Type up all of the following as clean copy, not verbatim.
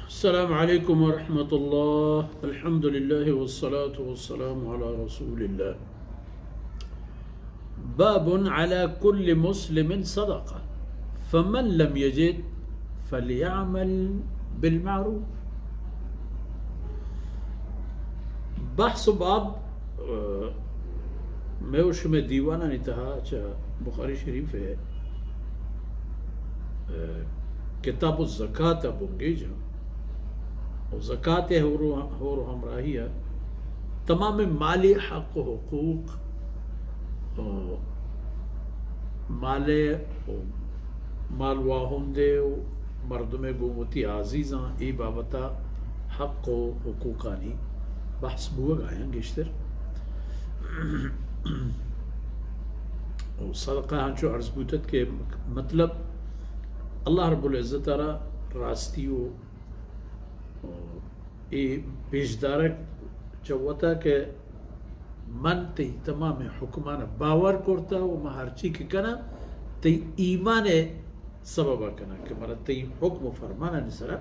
السلام عليكم ورحمة الله. الحمد لله والصلاة والسلام على رسول الله. باب على كل مسلم صدقة فمن لم يجد فليعمل بالمعروف. بحث باب میں اس میں دیوانہ نہیں تھا. اچھا بخاری شریف ہے کتاب الزکاة بونگی جو اور زکاة ہو ہمراہیہ تمام مالی حق و حقوق مال واہندے مردم گومتی عزیزاں ای بابتا حق و حقوقانی بحث بوگ آیا گشتر اور صدقہ ہنچو عرض بوتت کے مطلب اللہ رب العزت را راستیو ای پیشدارک چوتا کہ من تی تمام حکمان باور کرتا و ما ہرچی کی کنا تی ایمان سببا کنا کہ مرا تی حکم و فرمانا نسرا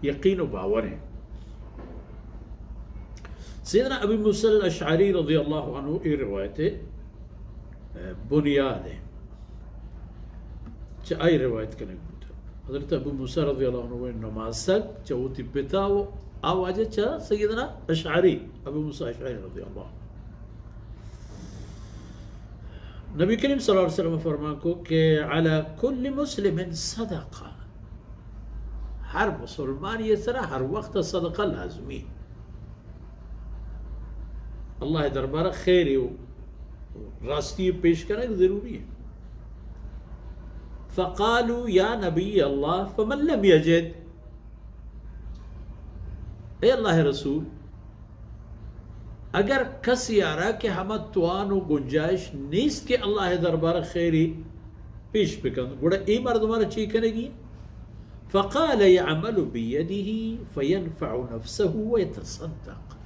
یقین و باور ہے. سیدنا ابی موسیٰ الاشعری رضی اللہ عنہ ای روایت بنیاد ہے چا آئی روایت کرنے بوتا حضرت ابو موسیٰ رضی اللہ عنہ نماز سک چاوتی بتاو آواجہ چا سیدنا اشعری ابو موسیٰ اشعری رضی اللہ عنہ. نبی کریم صلی اللہ علیہ وسلم فرمان کو کہ علی کل مسلم صدقہ، ہر مسلمان یہ سرا ہر وقت صدقہ لازمی. اللہ دربارہ خیر راستی پیش کرنا ضروری ہے. فقالوا یا نبی اللہ فمن لم یجد، اے اللہ رسول اگر کسی آرہا کہ ہمیں توان و گنجائش نیست کہ اللہ دربارہ خیری پیش بکن گوڑا ای مردمانہ چی کرے گی؟ فقال يعمل بيده فينفع نفسه ويتصدق،